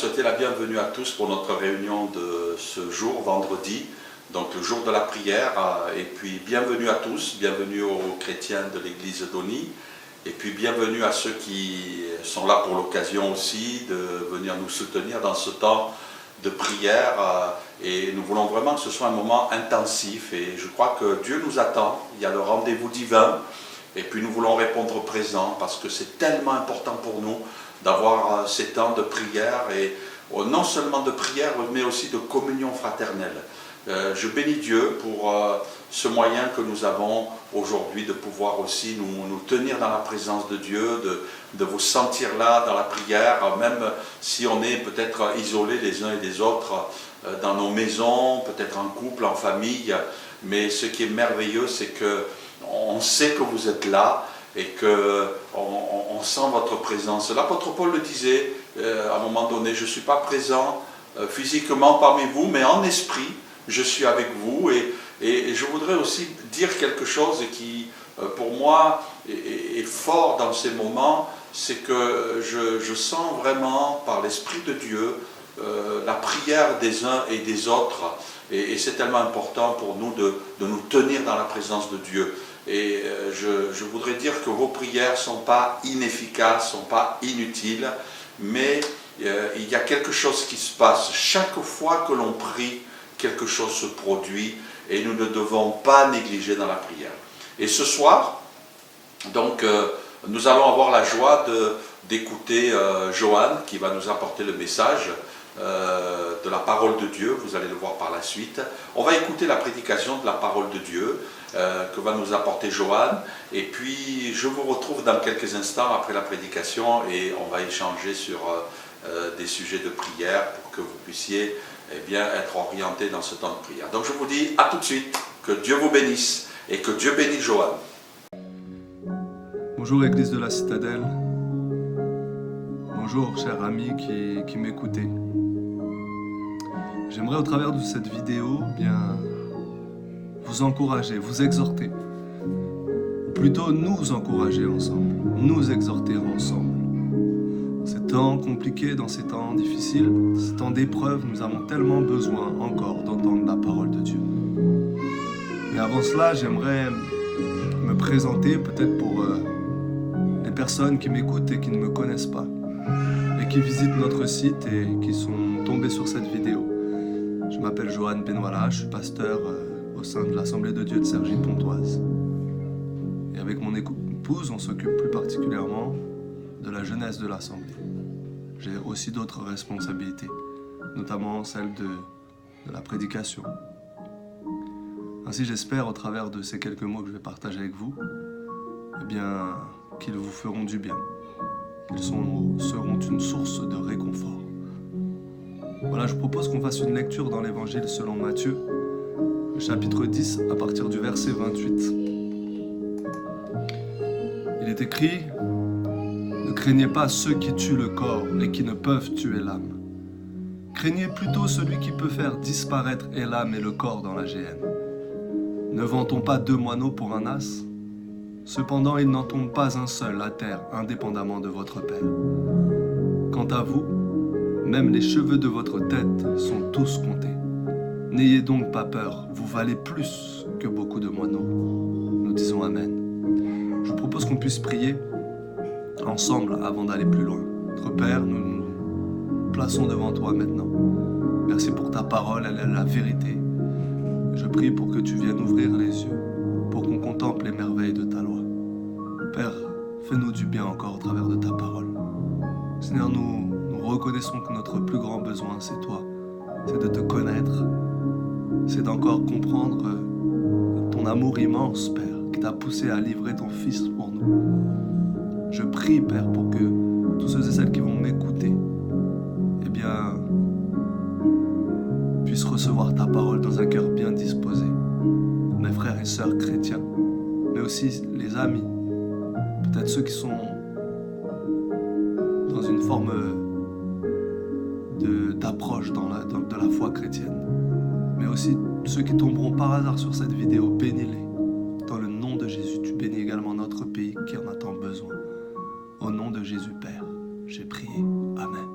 souhaiter la bienvenue à tous pour notre réunion de ce jour, vendredi, donc le jour de la prière. Et puis bienvenue à tous, bienvenue aux chrétiens de l'église d'Oni, et puis bienvenue à ceux qui sont là pour l'occasion aussi de venir nous soutenir dans ce temps de prière. Et nous voulons vraiment que ce soit un moment intensif, et je crois que Dieu nous attend. Il y a le rendez-vous divin, et puis nous voulons répondre présent parce que c'est tellement important pour nous d'avoir ces temps de prière, et non seulement de prière mais aussi de communion fraternelle. Je bénis Dieu pour ce moyen que nous avons aujourd'hui de pouvoir aussi nous tenir dans la présence de Dieu, de vous sentir là dans la prière, même si on est peut-être isolés les uns et les autres dans nos maisons, peut-être en couple, en famille. Mais ce qui est merveilleux, c'est qu'on sait que vous êtes là et qu'on sent votre présence. L'apôtre Paul le disait à un moment donné, je ne suis pas présent physiquement parmi vous, mais en esprit, je suis avec vous. Et je voudrais aussi dire quelque chose qui, pour moi, est fort dans ces moments, c'est que je sens vraiment, par l'Esprit de Dieu, la prière des uns et des autres. Et c'est tellement important pour nous de nous tenir dans la présence de Dieu. Et je voudrais dire que vos prières ne sont pas inefficaces, ne sont pas inutiles, mais il y a quelque chose qui se passe. Chaque fois que l'on prie, quelque chose se produit, et nous ne devons pas négliger dans la prière. Et ce soir, donc, nous allons avoir la joie d'écouter Johan, qui va nous apporter le message de la parole de Dieu. Vous allez le voir par la suite. On va écouter la prédication de la parole de Dieu que va nous apporter Johan, et puis je vous retrouve dans quelques instants après la prédication, et on va échanger sur des sujets de prière pour que vous puissiez être orientés dans ce temps de prière. Donc je vous dis à tout de suite, que Dieu vous bénisse et que Dieu bénisse Johan. Bonjour Église de la Citadelle, bonjour chers amis qui m'écoutez. J'aimerais au travers de cette vidéo vous encourager, vous exhorter, ou plutôt nous encourager ensemble, nous exhorter ensemble. Ces temps compliqués, dans ces temps difficiles, ces temps d'épreuve, nous avons tellement besoin encore d'entendre la parole de Dieu. Mais avant cela, j'aimerais me présenter peut-être pour les personnes qui m'écoutent et qui ne me connaissent pas, et qui visitent notre site et qui sont tombées sur cette vidéo. Je m'appelle Johan Benwala, je suis pasteur au sein de l'Assemblée de Dieu de Cergy-Pontoise. Et avec mon épouse, on s'occupe plus particulièrement de la jeunesse de l'Assemblée. J'ai aussi d'autres responsabilités, notamment celle de la prédication. Ainsi, j'espère, au travers de ces quelques mots que je vais partager avec vous, qu'ils vous feront du bien, qu'ils seront une source de réconfort. Voilà, je propose qu'on fasse une lecture dans l'Évangile selon Matthieu, le chapitre 10, à partir du verset 28. Il est écrit: « Ne craignez pas ceux qui tuent le corps et qui ne peuvent tuer l'âme. Craignez plutôt celui qui peut faire disparaître et l'âme et le corps dans la géhenne. Ne vend-on pas 2 moineaux pour un as ? Cependant, il n'en tombe pas un seul à terre, indépendamment de votre Père. Quant à vous, même les cheveux de votre tête sont tous comptés. N'ayez donc pas peur, vous valez plus que beaucoup de moineaux. » Nous disons Amen. Je vous propose qu'on puisse prier ensemble avant d'aller plus loin. Notre Père, nous nous plaçons devant toi maintenant. Merci pour ta parole, elle est la vérité. Je prie pour que tu viennes ouvrir les yeux, pour qu'on contemple les merveilles de ta loi. Père, fais-nous du bien encore au travers de ta parole. Seigneur, nous reconnaissons que notre plus grand besoin, c'est toi. C'est de te connaître. C'est d'encore comprendre ton amour immense, Père, qui t'a poussé à livrer ton Fils pour nous. Je prie, Père, pour que tous ceux et celles qui vont m'écouter, puissent recevoir ta parole dans un cœur bien disposé. Mes frères et sœurs chrétiens, mais aussi les amis, peut-être ceux qui sont dans une forme d'approche de la foi chrétienne, mais aussi ceux qui tomberont par hasard sur cette vidéo, bénis-les. Dans le nom de Jésus, tu bénis également notre pays qui en a tant besoin. Au nom de Jésus, Père, j'ai prié. Amen.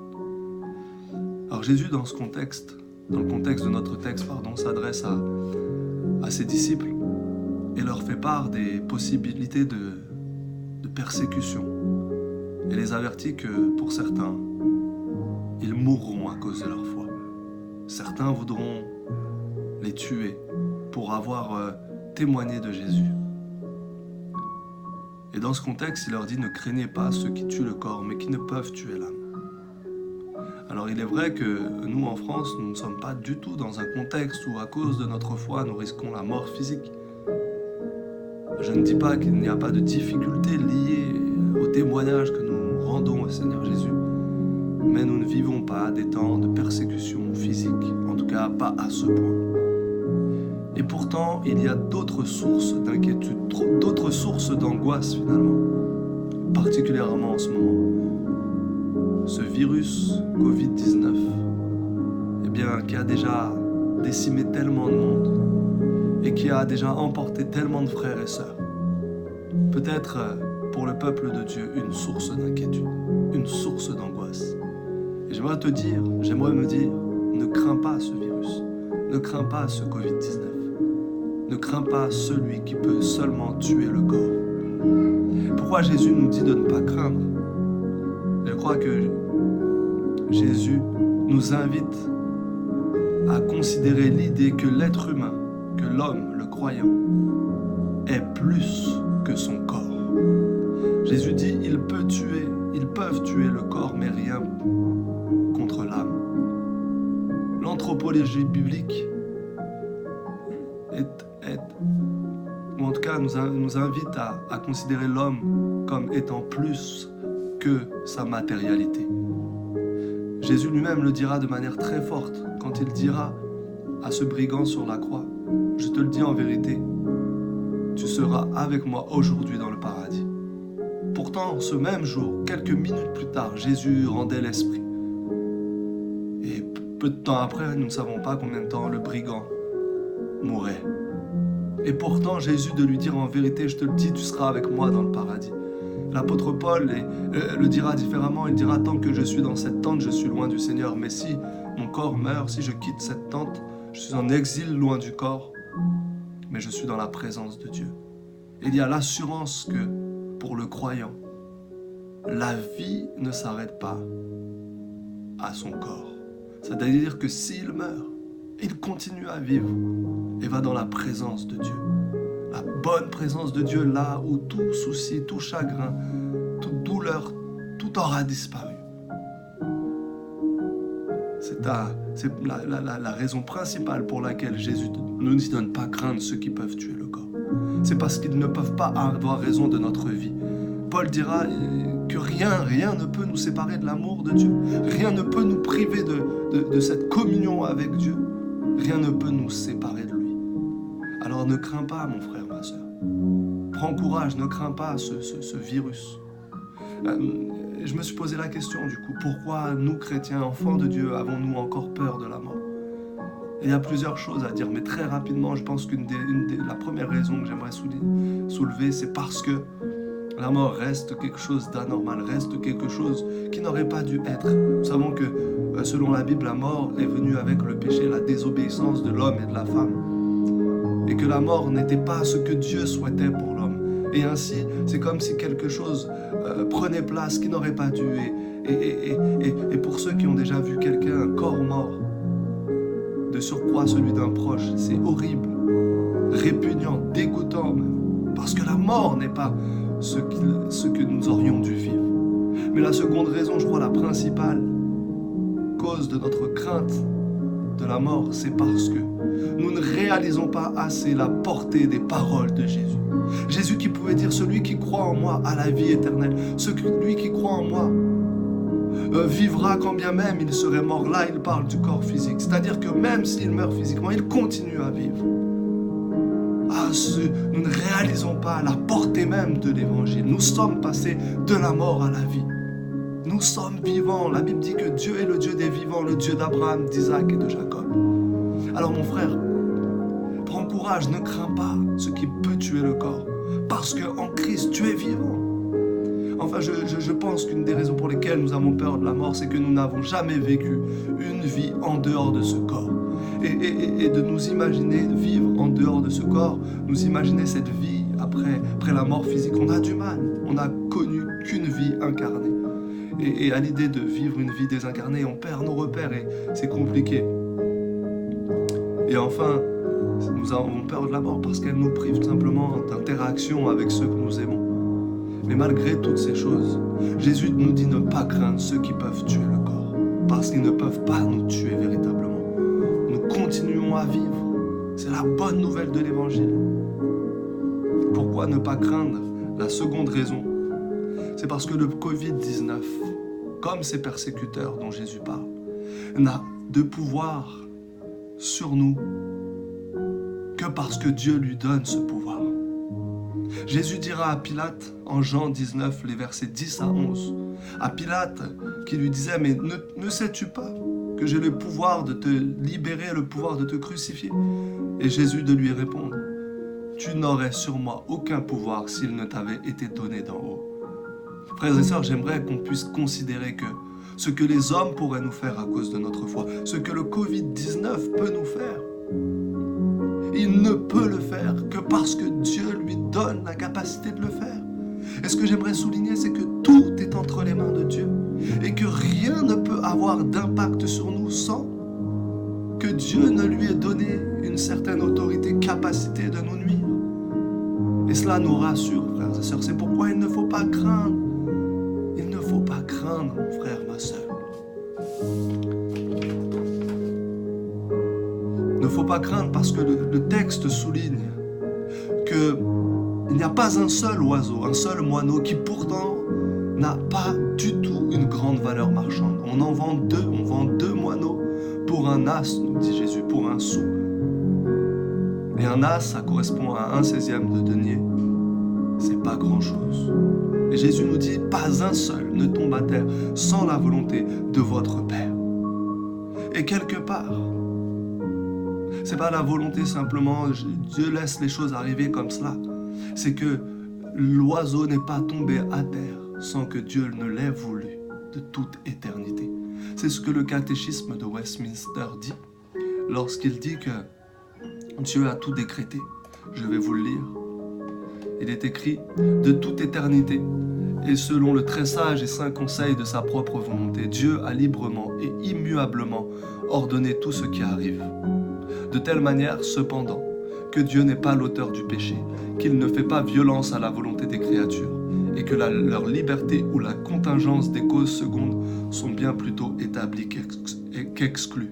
Jésus, dans le contexte de notre texte, s'adresse à ses disciples et leur fait part des possibilités de persécution et les avertit que pour certains, ils mourront à cause de leur foi. Certains voudront les tuer pour avoir témoigné de Jésus. Et dans ce contexte, il leur dit « Ne craignez pas ceux qui tuent le corps, mais qui ne peuvent tuer l'âme. » Alors il est vrai que nous, en France, nous ne sommes pas du tout dans un contexte où, à cause de notre foi, nous risquons la mort physique. Je ne dis pas qu'il n'y a pas de difficultés liées au témoignage que nous rendons au Seigneur Jésus, mais nous ne vivons pas des temps de persécution physique, en tout cas pas à ce point. Et pourtant, il y a d'autres sources d'inquiétude, d'autres sources d'angoisse finalement, particulièrement en ce moment. Ce virus Covid-19, qui a déjà décimé tellement de monde et qui a déjà emporté tellement de frères et sœurs, peut être pour le peuple de Dieu une source d'inquiétude, une source d'angoisse. Et j'aimerais me dire, ne crains pas ce virus, ne crains pas ce Covid-19. Ne crains pas celui qui peut seulement tuer le corps. Pourquoi Jésus nous dit de ne pas craindre? Je crois que Jésus nous invite à considérer l'idée que l'être humain, que l'homme, le croyant, est plus que son corps. Jésus dit, ils peuvent tuer le corps, mais rien contre l'âme. L'anthropologie biblique ou en tout cas nous invite à considérer l'homme comme étant plus que sa matérialité. Jésus lui-même le dira de manière très forte quand il dira à ce brigand sur la croix, « Je te le dis en vérité, tu seras avec moi aujourd'hui dans le paradis. » Pourtant, ce même jour, quelques minutes plus tard, Jésus rendait l'esprit. Et peu de temps après, nous ne savons pas combien de temps le brigand mourait. Et pourtant, Jésus de lui dire en vérité, je te le dis, tu seras avec moi dans le paradis. L'apôtre Paul le dira différemment, il dira, tant que je suis dans cette tente, je suis loin du Seigneur. Mais si mon corps meurt, si je quitte cette tente, je suis en exil loin du corps, mais je suis dans la présence de Dieu. Il y a l'assurance que, pour le croyant, la vie ne s'arrête pas à son corps. C'est-à-dire que s'il meurt, il continue à vivre et va dans la présence de Dieu. La bonne présence de Dieu, là où tout souci, tout chagrin, toute douleur, tout aura disparu. C'est la raison principale pour laquelle Jésus nous dit de ne pas craindre ceux qui peuvent tuer le corps. C'est parce qu'ils ne peuvent pas avoir raison de notre vie. Paul dira que rien ne peut nous séparer de l'amour de Dieu. Rien ne peut nous priver de cette communion avec Dieu. Rien ne peut nous séparer de lui. Alors ne crains pas, mon frère, ma soeur. Prends courage, ne crains pas ce virus. Je me suis posé la question du coup, pourquoi nous, chrétiens, enfants de Dieu, avons-nous encore peur de la mort? Et il y a plusieurs choses à dire, mais très rapidement, je pense la première raison que j'aimerais soulever, c'est parce que la mort reste quelque chose d'anormal, reste quelque chose qui n'aurait pas dû être. Nous savons que, selon la Bible, la mort est venue avec le péché, la désobéissance de l'homme et de la femme. Et que la mort n'était pas ce que Dieu souhaitait pour l'homme. Et ainsi, c'est comme si quelque chose prenait place qui n'aurait pas dû. Et pour ceux qui ont déjà vu quelqu'un, un corps mort, de surcroît celui d'un proche, c'est horrible, répugnant, dégoûtant même. Parce que la mort n'est pas ce que nous aurions dû vivre. Mais la seconde raison, je crois la principale cause de notre crainte de la mort, c'est parce que nous ne réalisons pas assez la portée des paroles de Jésus. Jésus qui pouvait dire, celui qui croit en moi a la vie éternelle. Celui qui croit en moi vivra quand bien même il serait mort. Là, il parle du corps physique. C'est-à-dire que même s'il meurt physiquement, il continue à vivre. Nous ne réalisons pas la portée même de l'évangile. Nous sommes passés de la mort à la vie. Nous sommes vivants. La Bible dit que Dieu est le Dieu des vivants, le Dieu d'Abraham, d'Isaac et de Jacob. Alors mon frère, prends courage, ne crains pas ce qui peut tuer le corps. Parce qu'en Christ, tu es vivant. Enfin, je pense qu'une des raisons pour lesquelles nous avons peur de la mort, c'est que nous n'avons jamais vécu une vie en dehors de ce corps. Et de nous imaginer vivre en dehors de ce corps, nous imaginer cette vie après la mort physique, on a du mal. On n'a connu qu'une vie incarnée. Et à l'idée de vivre une vie désincarnée, on perd nos repères et c'est compliqué. Et enfin, nous avons peur de la mort parce qu'elle nous prive tout simplement d'interaction avec ceux que nous aimons. Mais malgré toutes ces choses, Jésus nous dit ne pas craindre ceux qui peuvent tuer le corps, parce qu'ils ne peuvent pas nous tuer véritablement. Nous continuons à vivre. C'est la bonne nouvelle de l'Évangile. Pourquoi ne pas craindre? La seconde raison, c'est parce que le Covid-19, comme ses persécuteurs dont Jésus parle, n'a de pouvoir sur nous que parce que Dieu lui donne ce pouvoir. Jésus dira à Pilate, en Jean 19, les versets 10 à 11, à Pilate qui lui disait « Mais ne sais-tu pas que j'ai le pouvoir de te libérer, le pouvoir de te crucifier ?» Et Jésus de lui répondre « Tu n'aurais sur moi aucun pouvoir s'il ne t'avait été donné d'en haut. » Frères et sœurs, j'aimerais qu'on puisse considérer que ce que les hommes pourraient nous faire à cause de notre foi, ce que le Covid-19 peut nous faire, il ne peut le faire que parce que Dieu lui donne la capacité de le faire. Et ce que j'aimerais souligner, c'est que tout est entre les mains de Dieu et que rien ne peut avoir d'impact sur nous sans que Dieu ne lui ait donné une certaine autorité, capacité de nous nuire. Et cela nous rassure, frères et sœurs. C'est pourquoi il ne faut pas craindre. Il ne faut pas craindre, mon frère, ma sœur. Il ne faut pas craindre parce que le texte souligne qu'il n'y a pas un seul oiseau, un seul moineau qui pourtant n'a pas du tout une grande valeur marchande. On vend deux moineaux pour un as, nous dit Jésus, pour un sou. Et un as, ça correspond à 1/16 de denier. C'est pas grand-chose. Et Jésus nous dit, pas un seul ne tombe à terre sans la volonté de votre Père. Et quelque part, c'est pas la volonté simplement, Dieu laisse les choses arriver comme cela. C'est que l'oiseau n'est pas tombé à terre sans que Dieu ne l'ait voulu de toute éternité. C'est ce que le catéchisme de Westminster dit lorsqu'il dit que Dieu a tout décrété. Je vais vous le lire. Il est écrit « De toute éternité, et selon le très sage et saint conseil de sa propre volonté, Dieu a librement et immuablement ordonné tout ce qui arrive. De telle manière, cependant, que Dieu n'est pas l'auteur du péché, qu'il ne fait pas violence à la volonté des créatures, et que leur liberté ou la contingence des causes secondes sont bien plutôt établies qu'exclues. »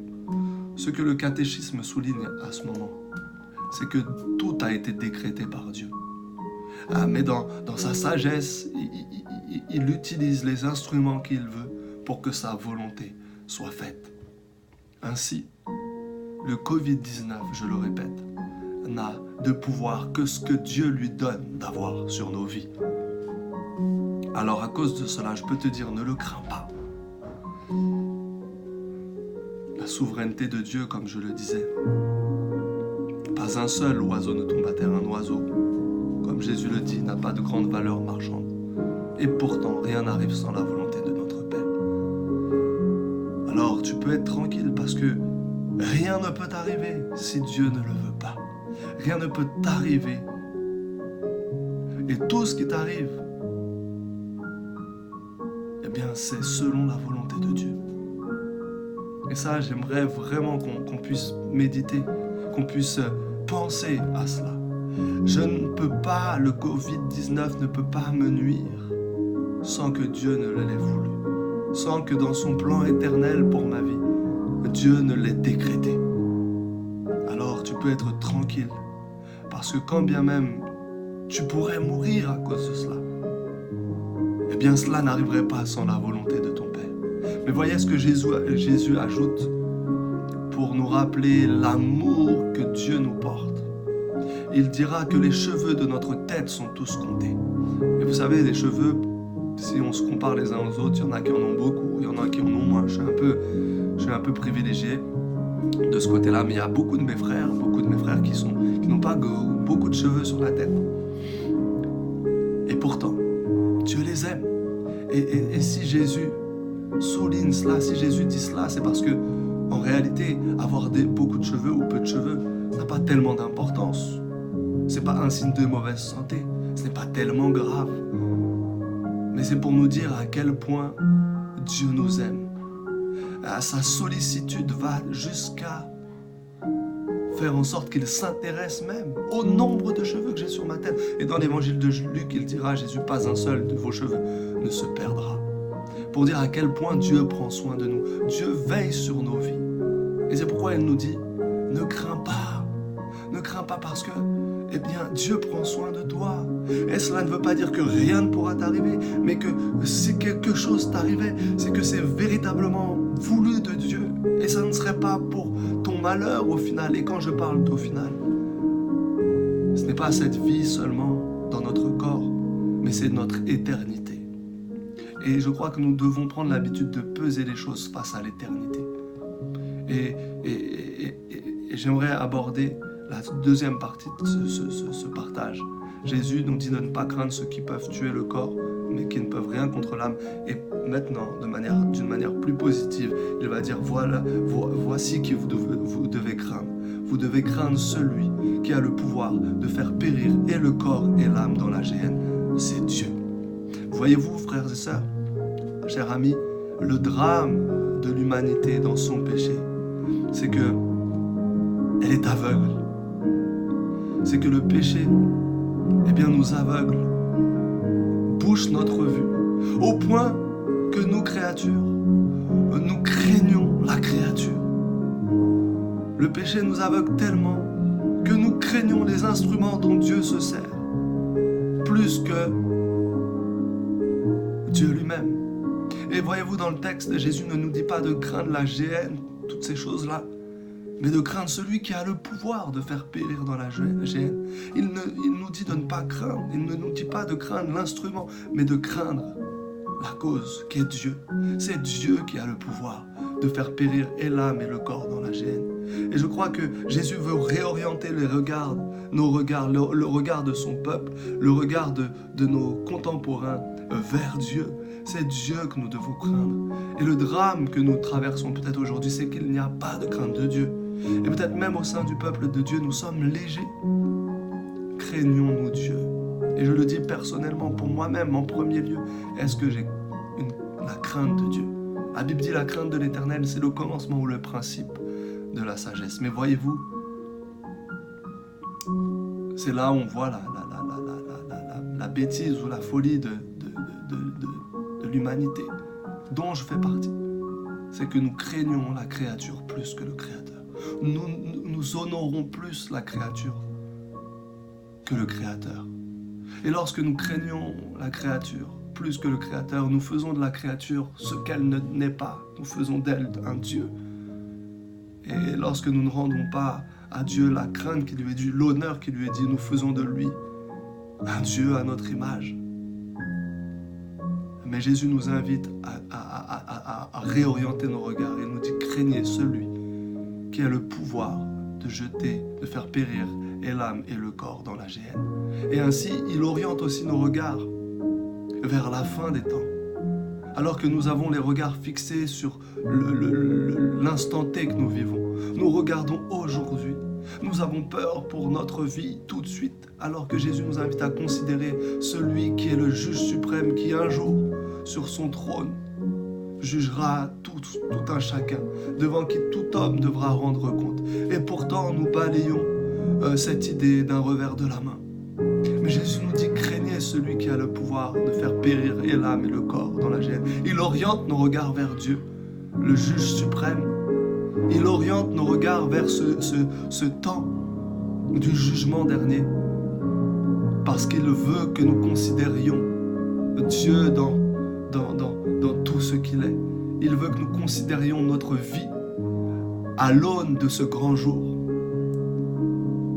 Ce que le catéchisme souligne à ce moment, c'est que tout a été décrété par Dieu. Mais dans sa sagesse, il utilise les instruments qu'il veut pour que sa volonté soit faite. Ainsi, le Covid-19, je le répète, n'a de pouvoir que ce que Dieu lui donne d'avoir sur nos vies. Alors à cause de cela, je peux te dire, ne le crains pas. La souveraineté de Dieu, comme je le disais, pas un seul oiseau ne tombe à terre, un oiseau, comme Jésus le dit, n'a pas de grande valeur marchande. Et pourtant, rien n'arrive sans la volonté de notre Père. Alors, tu peux être tranquille parce que rien ne peut t'arriver si Dieu ne le veut pas. Rien ne peut t'arriver. Et tout ce qui t'arrive, eh bien, c'est selon la volonté de Dieu. Et ça, j'aimerais vraiment qu'on puisse méditer, qu'on puisse penser à cela. Je ne peux pas, le Covid-19 ne peut pas me nuire sans que Dieu ne l'ait voulu, sans que dans son plan éternel pour ma vie, Dieu ne l'ait décrété. Alors tu peux être tranquille, parce que quand bien même tu pourrais mourir à cause de cela, eh bien cela n'arriverait pas sans la volonté de ton Père. Mais voyez ce que Jésus ajoute pour nous rappeler l'amour que Dieu nous porte. Il dira que les cheveux de notre tête sont tous comptés. Et vous savez, les cheveux, si on se compare les uns aux autres, il y en a qui en ont beaucoup, il y en a qui en ont moins. Je suis un peu privilégié de ce côté-là, mais il y a beaucoup de mes frères qui n'ont pas beaucoup de cheveux sur la tête. Et pourtant, Dieu les aime. Et si Jésus souligne cela, si Jésus dit cela, c'est parce que, en réalité, avoir beaucoup de cheveux ou peu de cheveux n'a pas tellement d'importance. C'est pas un signe de mauvaise santé, ce n'est pas tellement grave. Mais c'est pour nous dire à quel point Dieu nous aime. Sa sollicitude va jusqu'à faire en sorte qu'il s'intéresse même au nombre de cheveux que j'ai sur ma tête. Et dans l'évangile de Luc, il dira, Jésus, pas un seul de vos cheveux ne se perdra. Pour dire à quel point Dieu prend soin de nous. Dieu veille sur nos vies. Et c'est pourquoi il nous dit, ne crains pas. Ne crains pas parce que, eh bien, Dieu prend soin de toi. Et cela ne veut pas dire que rien ne pourra t'arriver, mais que si quelque chose t'arrivait, c'est que c'est véritablement voulu de Dieu. Et ça ne serait pas pour ton malheur au final. Et quand je parle d'au final, ce n'est pas cette vie seulement dans notre corps, mais c'est notre éternité. Et je crois que nous devons prendre l'habitude de peser les choses face à l'éternité. Et j'aimerais aborder la deuxième partie de ce partage. Jésus nous dit de ne pas craindre ceux qui peuvent tuer le corps, mais qui ne peuvent rien contre l'âme. Et maintenant, d'une manière plus positive, il va dire, voici qui vous devez craindre. Vous devez craindre celui qui a le pouvoir de faire périr et le corps et l'âme dans la géhenne. C'est Dieu. Voyez-vous, frères et sœurs, chers amis, le drame de l'humanité dans son péché, c'est que elle est aveugle. C'est que le péché, eh bien, nous aveugle, bouche notre vue, au point que nous, créatures, nous craignons la créature. Le péché nous aveugle tellement que nous craignons les instruments dont Dieu se sert, plus que Dieu lui-même. Et voyez-vous, dans le texte, Jésus ne nous dit pas de craindre la géhenne, toutes ces choses-là, mais de craindre celui qui a le pouvoir de faire périr dans la géhenne. Il nous dit de ne pas craindre, il ne nous dit pas de craindre l'instrument, mais de craindre la cause qui est Dieu. C'est Dieu qui a le pouvoir de faire périr et l'âme et le corps dans la géhenne. Et je crois que Jésus veut réorienter nos regards, le regard de son peuple, le regard de nos contemporains vers Dieu. C'est Dieu que nous devons craindre. Et le drame que nous traversons peut-être aujourd'hui, c'est qu'il n'y a pas de crainte de Dieu. Et peut-être même au sein du peuple de Dieu, nous sommes légers. Craignons-nous Dieu. Et je le dis personnellement, pour moi-même, en premier lieu, est-ce que j'ai la crainte de Dieu? La Bible dit la crainte de l'Éternel, c'est le commencement ou le principe de la sagesse. Mais voyez-vous, c'est là où on voit la bêtise ou la folie de l'humanité, dont je fais partie. C'est que nous craignons la créature plus que le Créateur. Nous honorons plus la créature que le Créateur. Et lorsque nous craignons la créature plus que le Créateur, nous faisons de la créature ce qu'elle n'est pas. Nous faisons d'elle un Dieu. Et lorsque nous ne rendons pas à Dieu la crainte qui lui est due, l'honneur qui lui est dû, nous faisons de lui un Dieu à notre image. Mais Jésus nous invite à réorienter nos regards. Il nous dit, craignez celui qui a le pouvoir de jeter, de faire périr et l'âme et le corps dans la géhenne. Et ainsi, il oriente aussi nos regards vers la fin des temps. Alors que nous avons les regards fixés sur l'instant T que nous vivons, nous regardons aujourd'hui. Nous avons peur pour notre vie tout de suite, alors que Jésus nous invite à considérer celui qui est le juge suprême, qui un jour, sur son trône, jugera tout un chacun, devant qui tout homme devra rendre compte. Et pourtant, nous balayons cette idée d'un revers de la main. Mais Jésus nous dit, craignez celui qui a le pouvoir de faire périr et l'âme et le corps dans la géhenne. Il oriente nos regards vers Dieu, le juge suprême. Il oriente nos regards vers ce temps du jugement dernier, parce qu'il veut que nous considérions Dieu dans tout ce qu'il est. Il veut que nous considérions notre vie à l'aune de ce grand jour.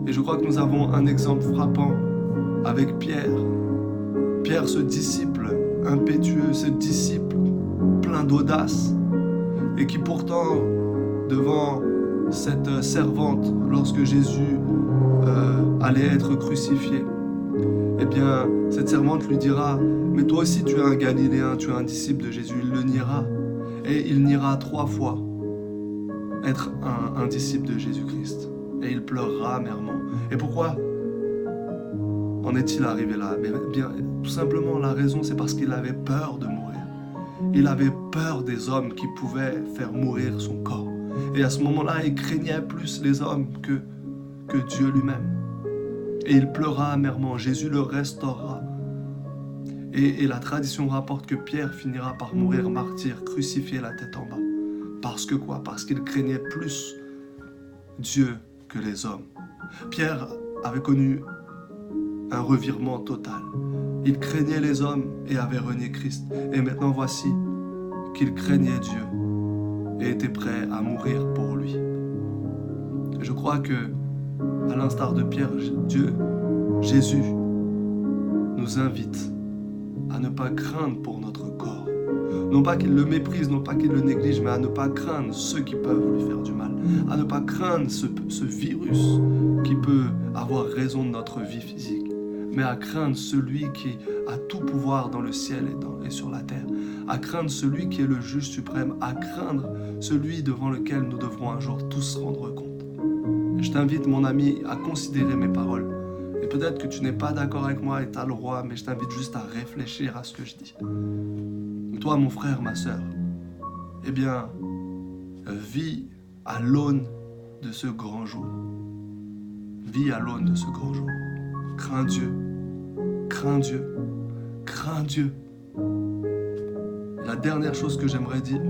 Et je crois que nous avons un exemple frappant avec Pierre. Pierre, ce disciple impétueux, ce disciple plein d'audace, et qui pourtant, devant cette servante, lorsque Jésus allait être crucifié, eh bien, cette servante lui dira, mais toi aussi tu es un Galiléen, tu es un disciple de Jésus. Il le niera. Et il niera 3 fois être un disciple de Jésus-Christ. Et il pleurera amèrement. Et pourquoi en est-il arrivé là? Mais bien, tout simplement, la raison, c'est parce qu'il avait peur de mourir. Il avait peur des hommes qui pouvaient faire mourir son corps. Et à ce moment-là, il craignait plus les hommes que Dieu lui-même. Et il pleura amèrement. Jésus le restaurera. Et la tradition rapporte que Pierre finira par mourir martyr, crucifié la tête en bas. Parce que quoi? Parce qu'il craignait plus Dieu que les hommes. Pierre avait connu un revirement total. Il craignait les hommes et avait renié Christ. Et maintenant voici qu'il craignait Dieu et était prêt à mourir pour lui. Je crois que, à l'instar de Pierre, Jésus nous invite à ne pas craindre pour notre corps. Non pas qu'il le méprise, non pas qu'il le néglige, mais à ne pas craindre ceux qui peuvent lui faire du mal. À ne pas craindre ce virus qui peut avoir raison de notre vie physique, mais à craindre celui qui a tout pouvoir dans le ciel et sur la terre. À craindre celui qui est le juge suprême. À craindre celui devant lequel nous devrons un jour tous rendre compte. Je t'invite, mon ami, à considérer mes paroles. Et peut-être que tu n'es pas d'accord avec moi et tu as le droit, mais je t'invite juste à réfléchir à ce que je dis. Toi, mon frère, ma sœur, eh bien, vis à l'aune de ce grand jour. Vis à l'aune de ce grand jour. Crains Dieu. Crains Dieu. Crains Dieu. La dernière chose que j'aimerais dire,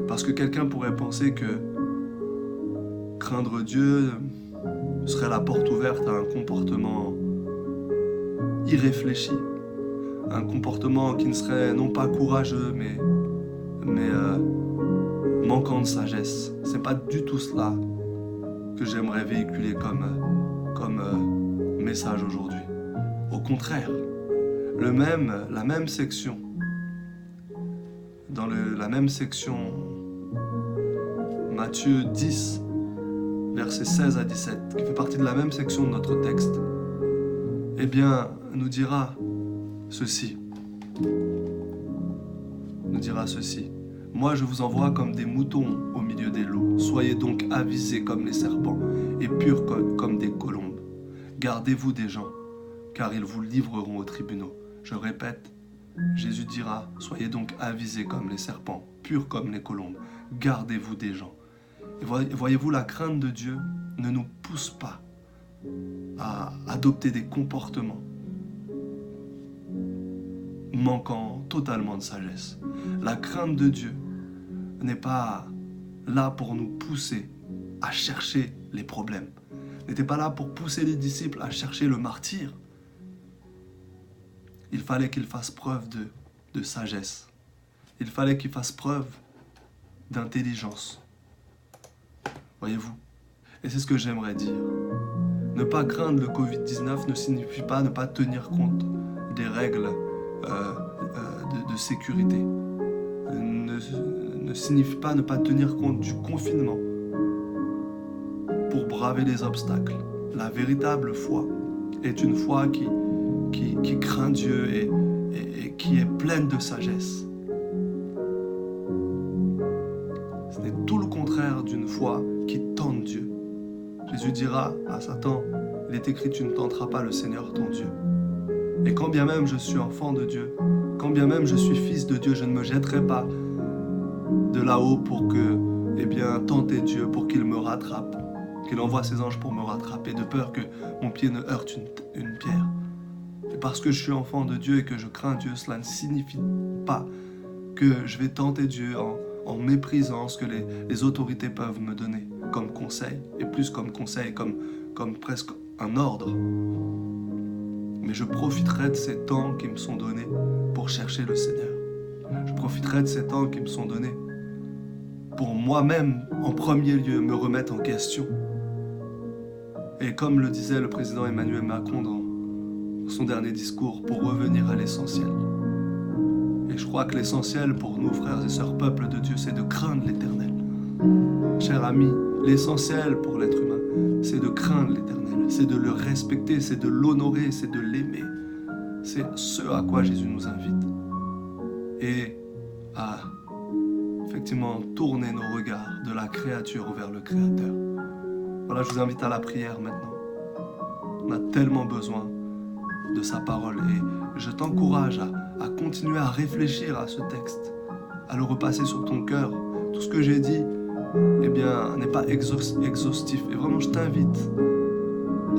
parce que quelqu'un pourrait penser que craindre Dieu serait la porte ouverte à un comportement irréfléchi, un comportement qui ne serait non pas courageux, mais manquant de sagesse. C'est pas du tout cela que j'aimerais véhiculer comme message aujourd'hui. Au contraire, la même section, dans la même section, Matthieu 10, versets 16 à 17, qui fait partie de la même section de notre texte, eh bien, nous dira ceci. Moi, je vous envoie comme des moutons au milieu des loups. Soyez donc avisés comme les serpents et purs comme des colombes. Gardez-vous des gens, car ils vous livreront aux tribunaux. Je répète, Jésus dira, soyez donc avisés comme les serpents, purs comme les colombes. Gardez-vous des gens. Et voyez-vous, la crainte de Dieu ne nous pousse pas à adopter des comportements manquant totalement de sagesse. La crainte de Dieu n'est pas là pour nous pousser à chercher les problèmes. N'était pas là pour pousser les disciples à chercher le martyr. Il fallait qu'ils fassent preuve de sagesse. Il fallait qu'ils fassent preuve d'intelligence. Voyez-vous? Et c'est ce que j'aimerais dire. Ne pas craindre le Covid-19 ne signifie pas ne pas tenir compte des règles de sécurité. Ne signifie pas ne pas tenir compte du confinement pour braver les obstacles. La véritable foi est une foi qui craint Dieu et qui est pleine de sagesse. C'est tout le contraire d'une foi qui tente Dieu. Jésus dira à Satan, il est écrit, tu ne tenteras pas le Seigneur ton Dieu. Et quand bien même je suis enfant de Dieu, quand bien même je suis fils de Dieu, je ne me jetterai pas de là-haut pour tenter Dieu, pour qu'il me rattrape, qu'il envoie ses anges pour me rattraper, de peur que mon pied ne heurte une pierre. Et parce que je suis enfant de Dieu et que je crains Dieu, cela ne signifie pas que je vais tenter Dieu en méprisant ce que les autorités peuvent me donner comme conseil, et plus comme conseil, comme presque un ordre. Mais je profiterai de ces temps qui me sont donnés pour chercher le Seigneur. Je profiterai de ces temps qui me sont donnés pour moi-même, en premier lieu, me remettre en question. Et comme le disait le président Emmanuel Macron dans son dernier discours, pour revenir à l'essentiel. Et je crois que l'essentiel pour nous, frères et sœurs, peuple de Dieu, c'est de craindre l'Éternel. Cher ami, l'essentiel pour l'être humain, c'est de craindre l'Éternel, c'est de le respecter, c'est de l'honorer, c'est de l'aimer. C'est ce à quoi Jésus nous invite. Et à effectivement tourner nos regards de la créature vers le Créateur. Voilà, je vous invite à la prière maintenant. On a tellement besoin de sa parole et je t'encourage à continuer à réfléchir à ce texte, à le repasser sur ton cœur. Tout ce que j'ai dit, eh bien, n'est pas exhaustif. Et vraiment, je t'invite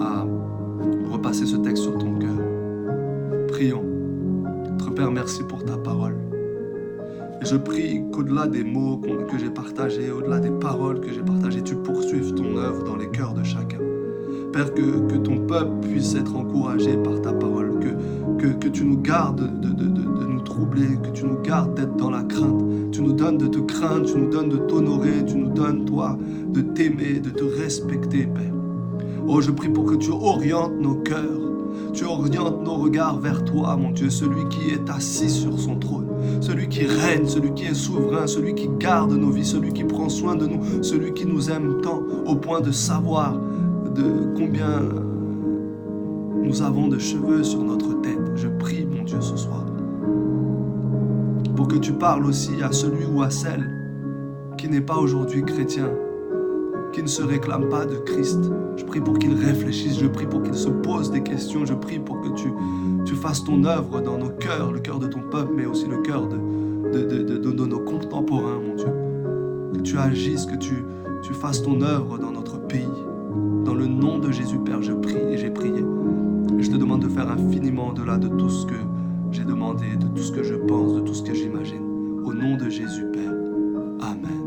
à repasser ce texte sur ton cœur. Prions. Notre Père, merci pour ta parole. Et je prie qu'au-delà des mots que j'ai partagés, au-delà des paroles que j'ai partagées, tu poursuives ton œuvre dans les cœurs de chacun. Père, que ton peuple puisse être encouragé par ta parole, que tu nous gardes de nous troubler, que tu nous gardes d'être dans la crainte. Tu nous donnes de te craindre, tu nous donnes de t'honorer, tu nous donnes, toi, de t'aimer, de te respecter, Père. Oh, je prie pour que tu orientes nos cœurs, tu orientes nos regards vers toi, mon Dieu, celui qui est assis sur son trône, celui qui règne, celui qui est souverain, celui qui garde nos vies, celui qui prend soin de nous, celui qui nous aime tant au point de savoir de combien nous avons de cheveux sur notre tête. Je prie, mon Dieu, ce soir, pour que tu parles aussi à celui ou à celle qui n'est pas aujourd'hui chrétien, qui ne se réclame pas de Christ. Je prie pour qu'il réfléchisse, je prie pour qu'il se pose des questions, je prie pour que tu fasses ton œuvre dans nos cœurs, le cœur de ton peuple, mais aussi le cœur de nos contemporains, mon Dieu. Que tu agisses, que tu fasses ton œuvre dans notre pays. Dans le nom de Jésus, Père, je prie et j'ai prié. Et je te demande de faire infiniment au-delà de tout ce que j'ai demandé, de tout ce que je pense, de tout ce que j'imagine. Au nom de Jésus, Père. Amen.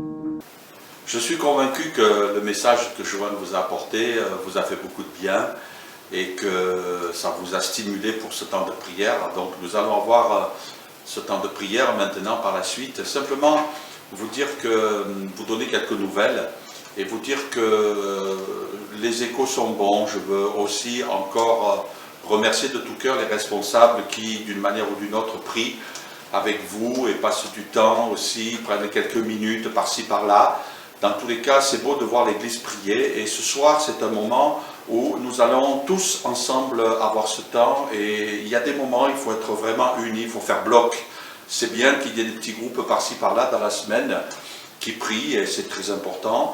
Je suis convaincu que le message que Joanne vous a apporté vous a fait beaucoup de bien et que ça vous a stimulé pour ce temps de prière. Donc nous allons avoir ce temps de prière maintenant par la suite. Simplement vous dire que vous donner quelques nouvelles et vous dire que les échos sont bons. Je veux aussi encore remercier de tout cœur les responsables qui, d'une manière ou d'une autre, prient avec vous et passent du temps aussi, prennent quelques minutes par-ci par-là. Dans tous les cas, c'est beau de voir l'Église prier et ce soir, c'est un moment où nous allons tous ensemble avoir ce temps et il y a des moments, il faut être vraiment unis, il faut faire bloc. C'est bien qu'il y ait des petits groupes par-ci par-là dans la semaine qui prient et c'est très important,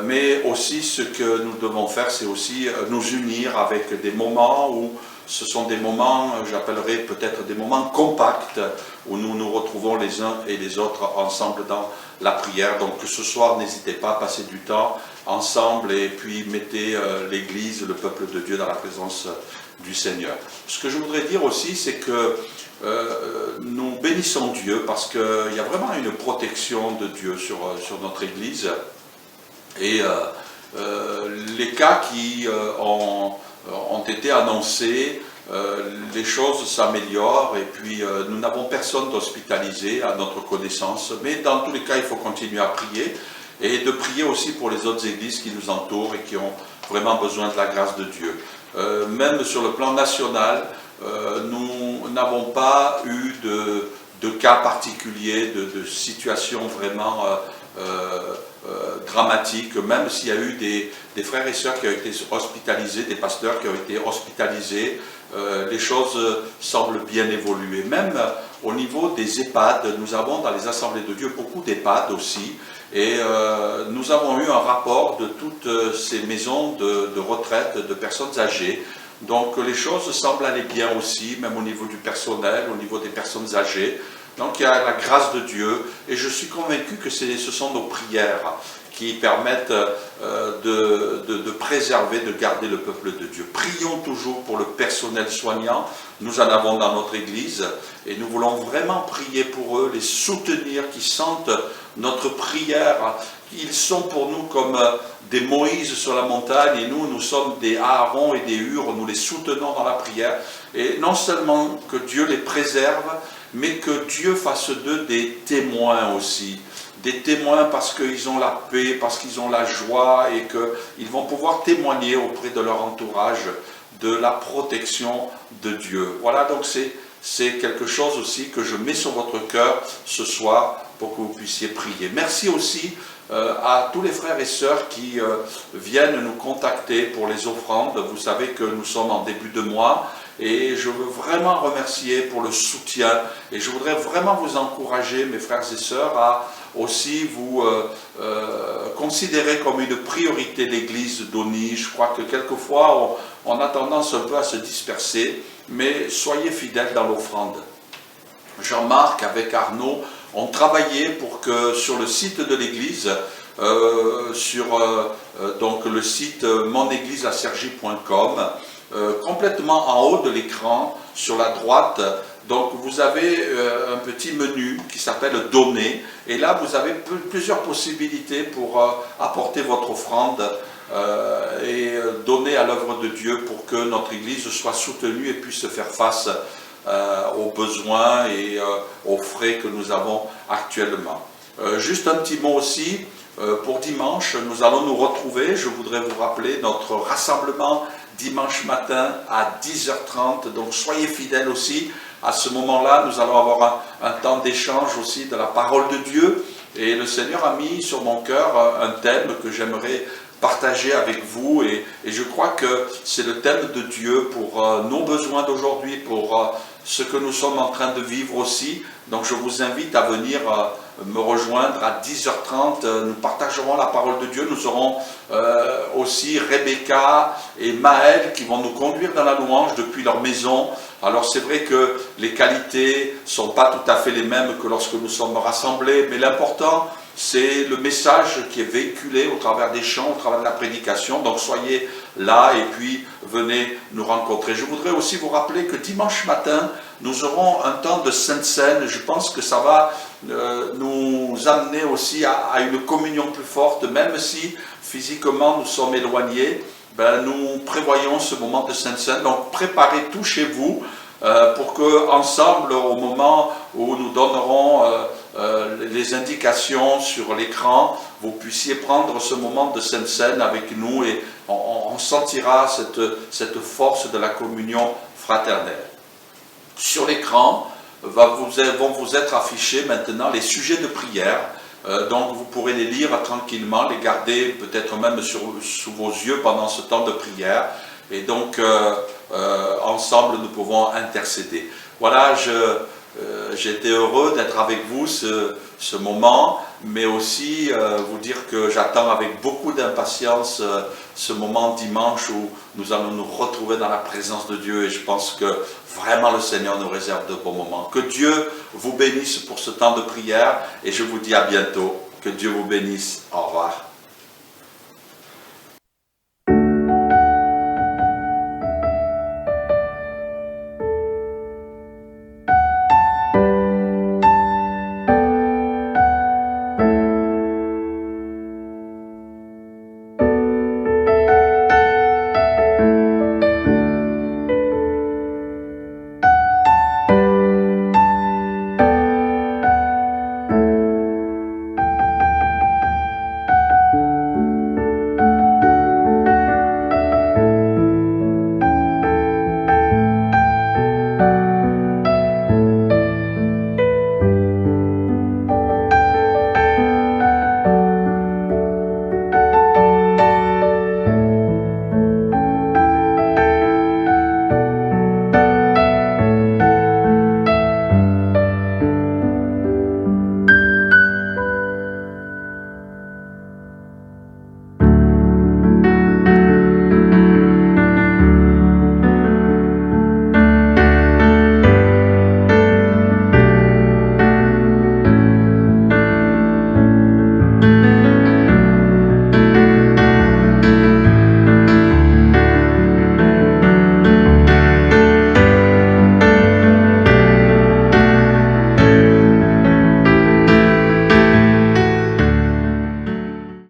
mais aussi ce que nous devons faire, c'est aussi nous unir avec des moments où ce sont des moments, j'appellerais peut-être des moments compacts, où nous nous retrouvons les uns et les autres ensemble dans la prière. Donc ce soir, n'hésitez pas à passer du temps ensemble et puis mettez l'Église, le peuple de Dieu dans la présence du Seigneur. Ce que je voudrais dire aussi, c'est que nous bénissons Dieu parce qu'il y a vraiment une protection de Dieu sur notre Église. Et les cas qui ont été annoncés, les choses s'améliorent et puis nous n'avons personne d'hospitalisé à notre connaissance. Mais dans tous les cas, il faut continuer à prier et de prier aussi pour les autres églises qui nous entourent et qui ont vraiment besoin de la grâce de Dieu. Même sur le plan national, nous n'avons pas eu de cas particuliers, de situations vraiment dramatiques, même s'il y a eu des frères et sœurs qui ont été hospitalisés, des pasteurs qui ont été hospitalisés, les choses semblent bien évoluer. Même au niveau des EHPAD, nous avons dans les assemblées de Dieu beaucoup d'EHPAD aussi, et nous avons eu un rapport de toutes ces maisons de retraite de personnes âgées. Donc les choses semblent aller bien aussi, même au niveau du personnel, au niveau des personnes âgées. Donc il y a la grâce de Dieu et je suis convaincu que ce sont nos prières qui permettent de préserver, de garder le peuple de Dieu. Prions toujours pour le personnel soignant, nous en avons dans notre Église et nous voulons vraiment prier pour eux, les soutenir, qui sentent notre prière. Ils sont pour nous comme des Moïse sur la montagne et nous sommes des Aaron et des Hur, nous les soutenons dans la prière. Et non seulement que Dieu les préserve, mais que Dieu fasse d'eux des témoins aussi. Des témoins parce qu'ils ont la paix, parce qu'ils ont la joie et qu'ils vont pouvoir témoigner auprès de leur entourage de la protection de Dieu. Voilà, donc c'est quelque chose aussi que je mets sur votre cœur ce soir pour que vous puissiez prier. Merci aussi à tous les frères et sœurs qui viennent nous contacter pour les offrandes. Vous savez que nous sommes en début de mois et je veux vraiment remercier pour le soutien et je voudrais vraiment vous encourager, mes frères et sœurs, à aussi vous considérer comme une priorité l'église d'Oni. Je crois que quelquefois on a tendance un peu à se disperser, mais soyez fidèles dans l'offrande. Jean-Marc avec Arnaud ont travaillé pour que sur le site de l'église, donc le site monégliseasergy.com, complètement en haut de l'écran, sur la droite, donc vous avez un petit menu qui s'appelle Donner, et là vous avez plusieurs possibilités pour apporter votre offrande et donner à l'œuvre de Dieu pour que notre église soit soutenue et puisse faire face aux besoins et aux frais que nous avons actuellement. Juste un petit mot aussi, pour dimanche, nous allons nous retrouver. Je voudrais vous rappeler notre rassemblement dimanche matin à 10h30, donc soyez fidèles aussi. À ce moment-là, nous allons avoir un temps d'échange aussi de la parole de Dieu, et le Seigneur a mis sur mon cœur un thème que j'aimerais partager avec vous, et je crois que c'est le thème de Dieu pour nos besoins d'aujourd'hui, pour ce que nous sommes en train de vivre aussi. Donc je vous invite à venir me rejoindre à 10h30, nous partagerons la parole de Dieu. Nous aurons aussi Rebecca et Maël qui vont nous conduire dans la louange depuis leur maison. Alors c'est vrai que les qualités ne sont pas tout à fait les mêmes que lorsque nous sommes rassemblés, mais l'important c'est le message qui est véhiculé au travers des chants, au travers de la prédication. Donc soyez là et puis venez nous rencontrer. Je voudrais aussi vous rappeler que dimanche matin, nous aurons un temps de Sainte Seine. Je pense que ça va nous amener aussi à une communion plus forte, même si physiquement nous sommes éloignés. Nous prévoyons ce moment de Sainte Seine. Donc préparez tout chez vous pour que ensemble, au moment où nous donnerons les indications sur l'écran, vous puissiez prendre ce moment de Sainte Seine avec nous et on sentira cette force de la communion fraternelle. Sur l'écran vont vous être affichés maintenant les sujets de prière, donc vous pourrez les lire tranquillement, les garder peut-être même sous vos yeux pendant ce temps de prière, et donc ensemble nous pouvons intercéder. Voilà, j'ai été heureux d'être avec vous ce moment, mais aussi vous dire que j'attends avec beaucoup d'impatience ce moment dimanche où nous allons nous retrouver dans la présence de Dieu, et je pense que vraiment le Seigneur nous réserve de bons moments. Que Dieu vous bénisse pour ce temps de prière, et je vous dis à bientôt. Que Dieu vous bénisse. Au revoir.